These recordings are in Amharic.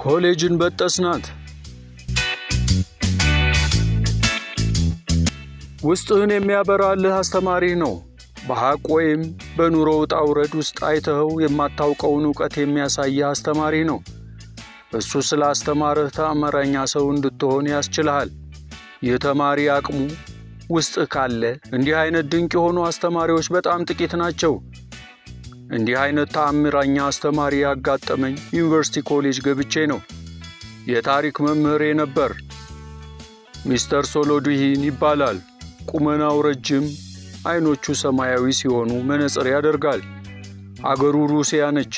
ኮሌጅን በጠስናት። ውስጥህን የሚያበራልህ አስተማሪህ ነው። በሐቅ ወይም በኑሮ ውጣ ውረድ ውስጥ አይተኸው የማታውቀውን ዕውቀት የሚያሳይህ አስተማሪህ ነው። እሱ ስለ አስተማርህ ተአምረኛ ሰው እንድትሆን ያስችልሃል። የተማሪ አቅሙ ውስጥህ ካለ እንዲህ አይነት ድንቅ የሆኑ አስተማሪዎች በጣም ጥቂት ናቸው። እንዲህ አይነት ተአምረኛ አስተማሪ ያጋጠመኝ ዩኒቨርሲቲ ኮሌጅ ገብቼ ነው። የታሪክ መምህሬ ነበር። ሚስተር ሶሎዱሂን ይባላል። ቁመናው ረጅም፣ አይኖቹ ሰማያዊ ሲሆኑ መነጽር ያደርጋል። አገሩ ሩሲያ ነች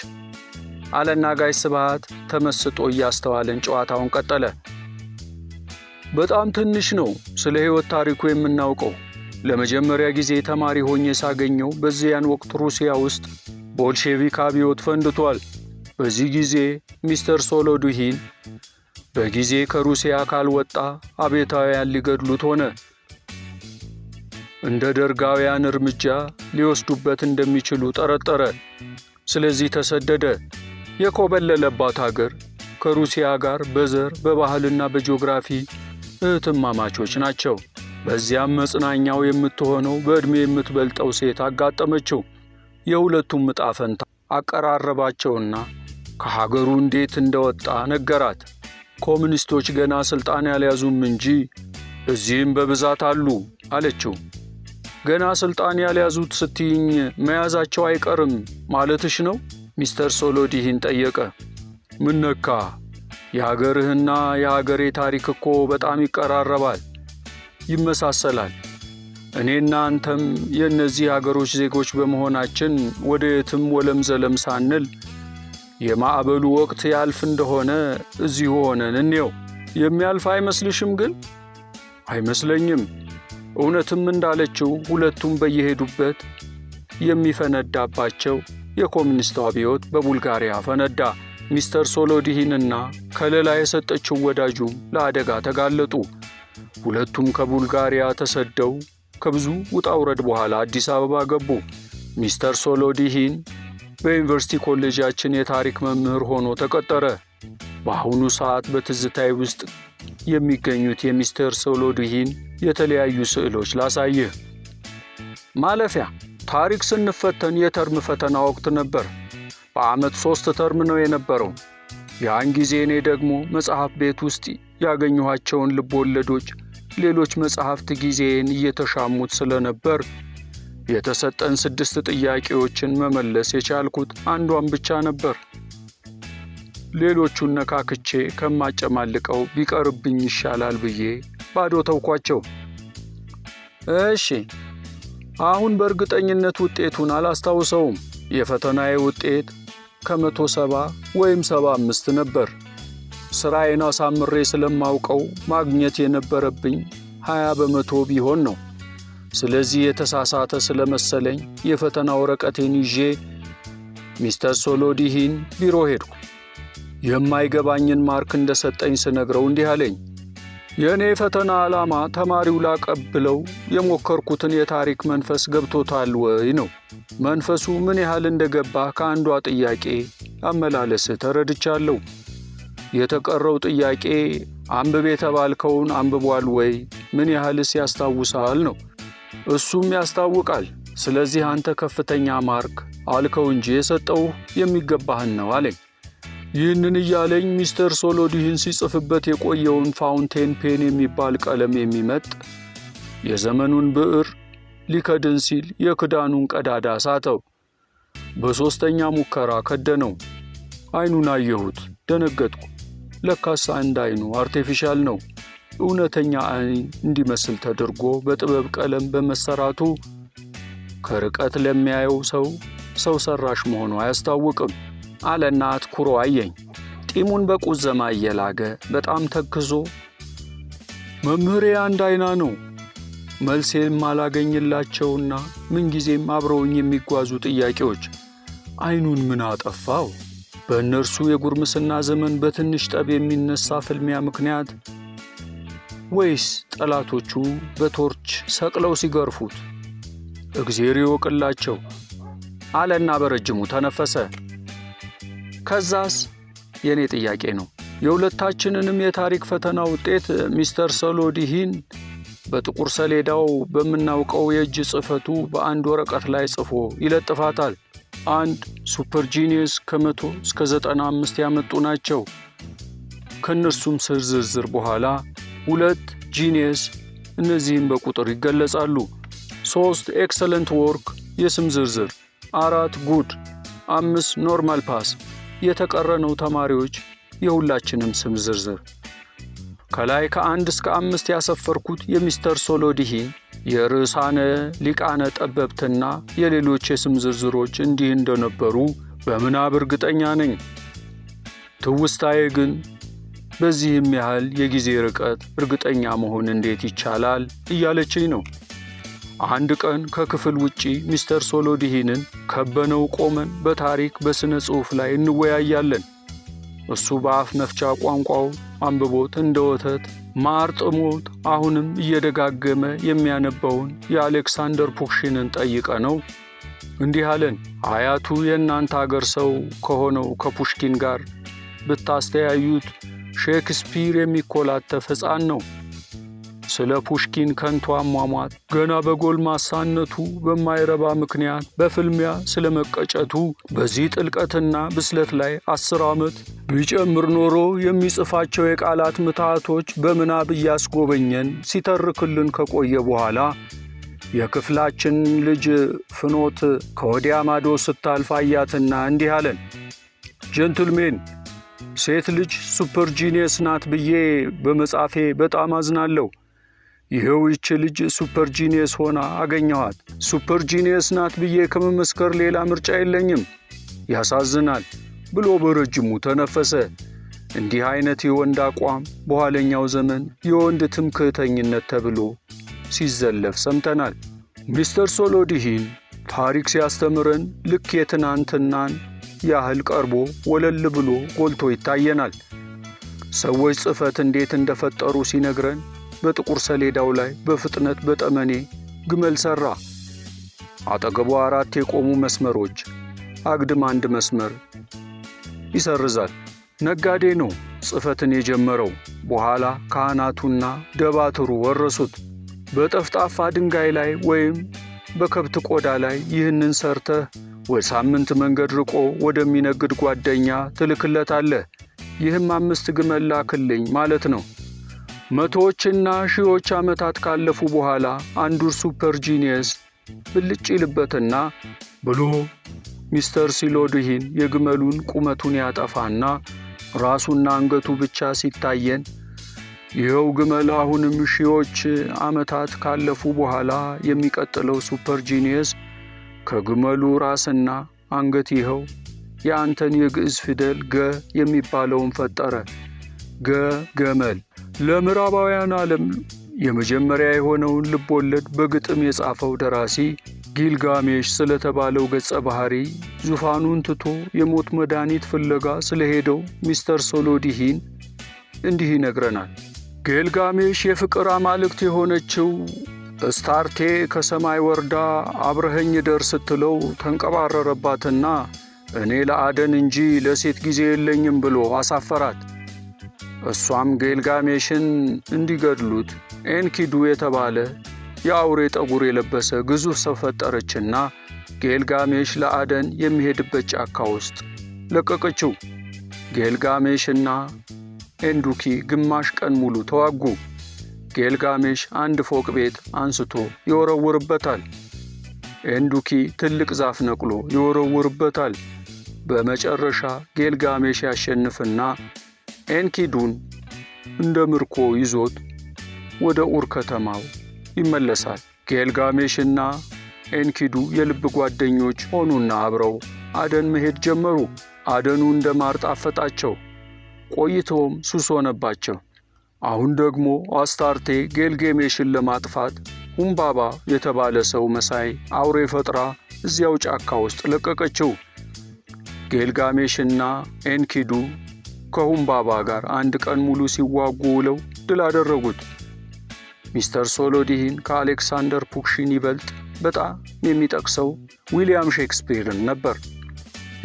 አለና ጋሽ ስብሐት ተመስጦ እያስተዋለን ጨዋታውን ቀጠለ። በጣም ትንሽ ነው ስለ ሕይወት ታሪኩ የምናውቀው። ለመጀመሪያ ጊዜ ተማሪ ሆኜ ሳገኘው በዚያን ወቅት ሩሲያ ውስጥ ቦልሼቪክ አብዮት ፈንድቷል። በዚህ ጊዜ ሚስተር ሶሎዱሂን በጊዜ ከሩሲያ ካልወጣ አብዮታውያን ሊገድሉት ሆነ። እንደ ደርጋውያን እርምጃ ሊወስዱበት እንደሚችሉ ጠረጠረ። ስለዚህ ተሰደደ። የኮበለለባት ሀገር ከሩሲያ ጋር በዘር በባህልና በጂኦግራፊ እህትማማቾች ናቸው። በዚያም መጽናኛው የምትሆነው በዕድሜ የምትበልጠው ሴት አጋጠመችው። የሁለቱም ዕጣ ፈንታ አቀራረባቸውና ከሀገሩ እንዴት እንደወጣ ነገራት። ኮሙኒስቶች ገና ስልጣን ያልያዙም እንጂ እዚህም በብዛት አሉ አለችው። ገና ስልጣን ያልያዙት ስትይኝ መያዛቸው አይቀርም ማለትሽ ነው? ሚስተር ሶሎዱሂን ጠየቀ። ምን ነካ? የሀገርህና የሀገሬ ታሪክ እኮ በጣም ይቀራረባል፣ ይመሳሰላል። እኔና አንተም የእነዚህ ሀገሮች ዜጎች በመሆናችን ወደ የትም ወለም ዘለም ሳንል የማዕበሉ ወቅት ያልፍ እንደሆነ እዚሁ ሆነን እንየው። የሚያልፍ አይመስልሽም? ግን አይመስለኝም። እውነትም እንዳለችው ሁለቱም በየሄዱበት የሚፈነዳባቸው የኮሙኒስት አብዮት በቡልጋሪያ ፈነዳ። ሚስተር ሶሎዱሂንና ከለላ የሰጠችው ወዳጁም ለአደጋ ተጋለጡ። ሁለቱም ከቡልጋሪያ ተሰደው ከብዙ ውጣ ውረድ በኋላ አዲስ አበባ ገቡ። ሚስተር ሶሎዱሂን በዩኒቨርሲቲ ኮሌጃችን የታሪክ መምህር ሆኖ ተቀጠረ። በአሁኑ ሰዓት በትዝታዬ ውስጥ የሚገኙት የሚስተር ሶሎዱሂን የተለያዩ ስዕሎች ላሳይህ። ማለፊያ ታሪክ ስንፈተን የተርም ፈተና ወቅት ነበር። በዓመት 3 ተርም ነው የነበረው። ያን ጊዜ እኔ ደግሞ መጽሐፍ ቤት ውስጥ ያገኘኋቸውን ልቦለዶች፣ ሌሎች መጽሐፍት ጊዜን እየተሻሙት ስለነበር የተሰጠን 6 ጥያቄዎችን መመለስ የቻልኩት አንዷን ብቻ ነበር። ሌሎቹን ነካክቼ ከማጨማልቀው ቢቀርብኝ ይሻላል ብዬ ባዶ ተውኳቸው። እሺ፣ አሁን በእርግጠኝነት ውጤቱን አላስታውሰውም። የፈተናዬ ውጤት ከ170 ወይም 75 ነበር። ስራዬን አሳምሬ ስለማውቀው ማግኘት የነበረብኝ 20 በመቶ ቢሆን ነው። ስለዚህ የተሳሳተ ስለመሰለኝ የፈተና ወረቀቴን ይዤ ሚስተር ሶሎዱሂን ቢሮ ሄድኩ። የማይገባኝን ማርክ እንደሰጠኝ ስነግረው እንዲህ አለኝ። የእኔ ፈተና ዓላማ ተማሪው ላቀብለው የሞከርኩትን የታሪክ መንፈስ ገብቶታል ወይ ነው። መንፈሱ ምን ያህል እንደገባ ከአንዷ ጥያቄ አመላለስህ ተረድቻለሁ። የተቀረው ጥያቄ አንብብ የተባልከውን አንብቧል ወይ? ምን ያህልስ ያስታውሳል ነው። እሱም ያስታውቃል። ስለዚህ አንተ ከፍተኛ ማርክ አልከው እንጂ የሰጠው የሚገባህን ነው አለኝ። ይህንን እያለኝ ሚስተር ሶሎዱሂን ሲጽፍበት የቆየውን ፋውንቴን ፔን የሚባል ቀለም የሚመጥ የዘመኑን ብዕር ሊከድን ሲል የክዳኑን ቀዳዳ ሳተው። በሦስተኛ ሙከራ ከደነው። አይኑን አየሁት፣ ደነገጥኩ። ለካስ አንድ አይኑ አርቴፊሻል ነው። እውነተኛ አይን እንዲመስል ተደርጎ በጥበብ ቀለም በመሰራቱ ከርቀት ለሚያየው ሰው ሰራሽ መሆኑ አያስታውቅም አለና አትኩሮ አየኝ። ጢሙን በቁዘማ እየላገ በጣም ተክዞ መምህሬ አንድ አይና ነው። መልሴም አላገኝላቸውና ምንጊዜም አብረውኝ የሚጓዙ ጥያቄዎች አይኑን ምን አጠፋው? በእነርሱ የጉርምስና ዘመን በትንሽ ጠብ የሚነሳ ፍልሚያ ምክንያት ወይስ ጠላቶቹ በቶርች ሰቅለው ሲገርፉት? እግዚአብሔር ይወቅላቸው አለና በረጅሙ ተነፈሰ። ከዛስ የኔ ጥያቄ ነው። የሁለታችንንም የታሪክ ፈተና ውጤት ሚስተር ሶሎዲሂን በጥቁር ሰሌዳው በምናውቀው የእጅ ጽሕፈቱ በአንድ ወረቀት ላይ ጽፎ ይለጥፋታል። 1 ሱፐር ጂኒየስ ከ100 እስከ 95 ያመጡ ናቸው። ከእነርሱም ዝርዝር በኋላ 2 ጂኒየስ፣ እነዚህም በቁጥር ይገለጻሉ። 3 ኤክሰለንት ወርክ፣ የስም ዝርዝር። 4 ጉድ፣ 5 ኖርማል ፓስ፣ የተቀረነው ተማሪዎች የሁላችንም ስም ዝርዝር። ከላይ ከ1 እስከ 5 ያሰፈርኩት የሚስተር ሶሎዲሂን የርዕሳነ ሊቃነ ጠበብትና የሌሎች የስም ዝርዝሮች እንዲህ እንደነበሩ በምናብ እርግጠኛ ነኝ። ትውስታዬ ግን በዚህም ያህል የጊዜ ርቀት እርግጠኛ መሆን እንዴት ይቻላል እያለችኝ ነው። አንድ ቀን ከክፍል ውጪ ሚስተር ሶሎዲሂንን ከበነው ቆመን በታሪክ በሥነ ጽሑፍ ላይ እንወያያለን። እሱ በአፍ መፍቻ ቋንቋው አንብቦት እንደ ወተት ማር ጥሞት አሁንም እየደጋገመ የሚያነባውን የአሌክሳንደር ፑሽኪንን ጠይቀ ነው እንዲህ አለን። አያቱ የእናንተ አገር ሰው ከሆነው ከፑሽኪን ጋር ብታስተያዩት ሼክስፒር የሚኮላተፍ ሕፃን ነው። ስለ ፑሽኪን ከንቱ አሟሟት፣ ገና በጎልማሳነቱ በማይረባ ምክንያት በፍልሚያ ስለ መቀጨቱ፣ በዚህ ጥልቀትና ብስለት ላይ 10 ዓመት ቢጨምር ኖሮ የሚጽፋቸው የቃላት ምትሃቶች በምናብ እያስጎበኘን ሲተርክልን ከቆየ በኋላ የክፍላችን ልጅ ፍኖት ከወዲያ ማዶ ስታልፍ አያትና እንዲህ አለን። ጀንትልሜን፣ ሴት ልጅ ሱፐር ጂኒየስ ናት ብዬ በመጻፌ በጣም አዝናለሁ። ይኸው ይች ልጅ ሱፐር ጂኒየስ ሆና አገኘኋት። ሱፐር ጂኒየስ ናት ብዬ ከመመስከር ሌላ ምርጫ የለኝም። ያሳዝናል ብሎ በረጅሙ ተነፈሰ። እንዲህ አይነት የወንድ አቋም በኋለኛው ዘመን የወንድ ትምክህተኝነት ተብሎ ሲዘለፍ ሰምተናል። ሚስተር ሶሎዲሂን ታሪክ ሲያስተምረን ልክ የትናንትናን ያህል ቀርቦ ወለል ብሎ ጎልቶ ይታየናል። ሰዎች ጽሕፈት እንዴት እንደፈጠሩ ሲነግረን በጥቁር ሰሌዳው ላይ በፍጥነት በጠመኔ ግመል ሠራ። አጠገቡ 4 የቆሙ መስመሮች፣ አግድም 1 መስመር ይሰርዛል። ነጋዴ ነው ጽሕፈትን የጀመረው። በኋላ ካህናቱና ደባትሩ ወረሱት። በጠፍጣፋ ድንጋይ ላይ ወይም በከብት ቆዳ ላይ ይህንን ሰርተህ ወደ ሳምንት መንገድ ርቆ ወደሚነግድ ጓደኛ ትልክለታለህ። ይህም 5 ግመል ላክልኝ ማለት ነው። መቶዎችና ሺዎች ዓመታት ካለፉ በኋላ አንዱ ሱፐር ጂኒየስ ብልጭ ይልበትና ብሎ ሚስተር ሶሎዲሂን የግመሉን ቁመቱን ያጠፋና ራሱና አንገቱ ብቻ ሲታየን፣ ይኸው ግመል አሁንም ሺዎች ዓመታት ካለፉ በኋላ የሚቀጥለው ሱፐር ጂኒየስ ከግመሉ ራስና አንገት ይኸው የአንተን የግዕዝ ፊደል ገ የሚባለውን ፈጠረ። ገመል። ለምዕራባውያን ዓለም የመጀመሪያ የሆነውን ልቦለድ በግጥም የጻፈው ደራሲ ጊልጋሜሽ ስለተባለው ገጸ ባህሪ ዙፋኑን ትቶ የሞት መድኃኒት ፍለጋ ስለሄደው ሚስተር ሶሎዲሂን እንዲህ ይነግረናል። ጊልጋሜሽ የፍቅር አማልክት የሆነችው እስታርቴ ከሰማይ ወርዳ አብረኸኝ ደር ስትለው ተንቀባረረባትና እኔ ለአደን እንጂ ለሴት ጊዜ የለኝም ብሎ አሳፈራት። እሷም ጊልጋሜሽን እንዲገድሉት ኤንኪዱ የተባለ የአውሬ ጠጉር የለበሰ ግዙፍ ሰው ፈጠረችና ጊልጋሜሽ ለአደን የሚሄድበት ጫካ ውስጥ ለቀቀችው። ጊልጋሜሽና ኤንዱኪ ግማሽ ቀን ሙሉ ተዋጉ። ጊልጋሜሽ 1 ፎቅ ቤት አንስቶ ይወረውርበታል። ኤንዱኪ ትልቅ ዛፍ ነቅሎ ይወረውርበታል። በመጨረሻ ጊልጋሜሽ ያሸንፍና ኤንኪዱን እንደ ምርኮ ይዞት ወደ ኡር ከተማው ይመለሳል። ጊልጋሜሽና ኤንኪዱ የልብ ጓደኞች ሆኑና አብረው አደን መሄድ ጀመሩ። አደኑ እንደ ማር ጣፈጣቸው፣ ቆይተውም ሱስ ሆነባቸው። አሁን ደግሞ አስታርቴ ጊልጋሜሽን ለማጥፋት ሁምባባ የተባለ ሰው መሳይ አውሬ ፈጥራ እዚያው ጫካ ውስጥ ለቀቀችው። ጊልጋሜሽና ኤንኪዱ ከሁምባባ ጋር 1 ቀን ሙሉ ሲዋጉ ውለው ድል አደረጉት። ሚስተር ሶሎዲሂን ከአሌክሳንደር ፑሽኪን ይበልጥ በጣም የሚጠቅሰው ዊሊያም ሼክስፒርን ነበር።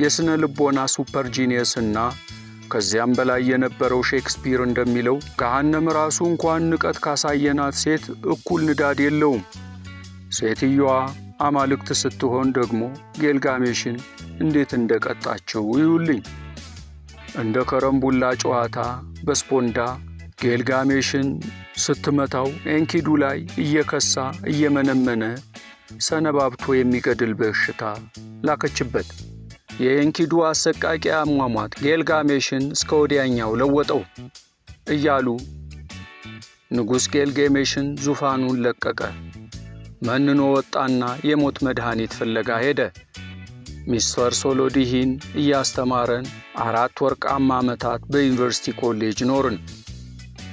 የሥነ ልቦና ሱፐር ጂኒየስና ከዚያም በላይ የነበረው ሼክስፒር እንደሚለው ገሃነም ራሱ እንኳን ንቀት ካሳየናት ሴት እኩል ንዳድ የለውም። ሴትየዋ አማልክት ስትሆን ደግሞ ጌልጋሜሽን እንዴት እንደቀጣቸው ይዩልኝ። እንደ ከረምቡላ ጨዋታ በስፖንዳ ጌልጋሜሽን ስትመታው ኤንኪዱ ላይ እየከሳ እየመነመነ ሰነባብቶ የሚገድል በሽታ ላከችበት። የኤንኪዱ አሰቃቂ አሟሟት ጌልጋሜሽን እስከ ወዲያኛው ለወጠው እያሉ ንጉሥ ጌልጋሜሽን ዙፋኑን ለቀቀ። መንኖ ወጣና የሞት መድኃኒት ፍለጋ ሄደ። ሚስተር ሶሎዲሂን እያስተማረን 4 ወርቃማ ዓመታት በዩኒቨርሲቲ ኮሌጅ ኖርን።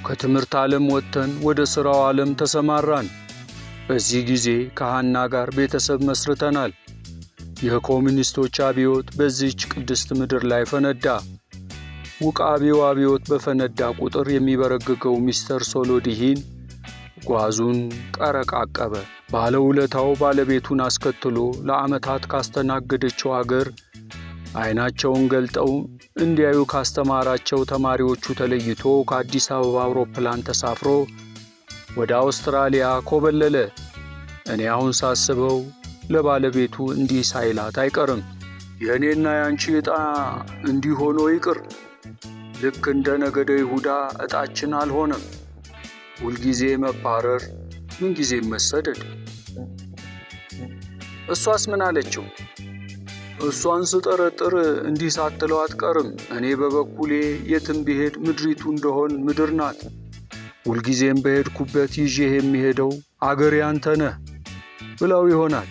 ከትምህርት ዓለም ወጥተን ወደ ሥራው ዓለም ተሰማራን። በዚህ ጊዜ ከሐና ጋር ቤተሰብ መስርተናል። የኮሚኒስቶች አብዮት በዚህች ቅድስት ምድር ላይ ፈነዳ። ውቃቢው አብዮት በፈነዳ ቁጥር የሚበረግገው ሚስተር ሶሎዲሂን ጓዙን ቀረቃቀበ። ባለውለታው ባለቤቱን አስከትሎ ለዓመታት ካስተናገደችው አገር ዓይናቸውን ገልጠው እንዲያዩ ካስተማራቸው ተማሪዎቹ ተለይቶ ከአዲስ አበባ አውሮፕላን ተሳፍሮ ወደ አውስትራሊያ ኮበለለ። እኔ አሁን ሳስበው ለባለቤቱ እንዲህ ሳይላት አይቀርም፣ የእኔና ያንቺ ዕጣ እንዲህ ሆኖ ይቅር። ልክ እንደ ነገደ ይሁዳ ዕጣችን አልሆነም። ሁልጊዜ መባረር፣ ምንጊዜ መሰደድ። እሷስ ምን አለችው? እሷን ስጠረጥር እንዲህ ሳትለው አትቀርም፣ እኔ በበኩሌ የትም ብሄድ ምድሪቱ እንደሆን ምድር ናት። ሁልጊዜም በሄድኩበት ይዤህ የሚሄደው አገሬ አንተ ነህ ብለው ይሆናል።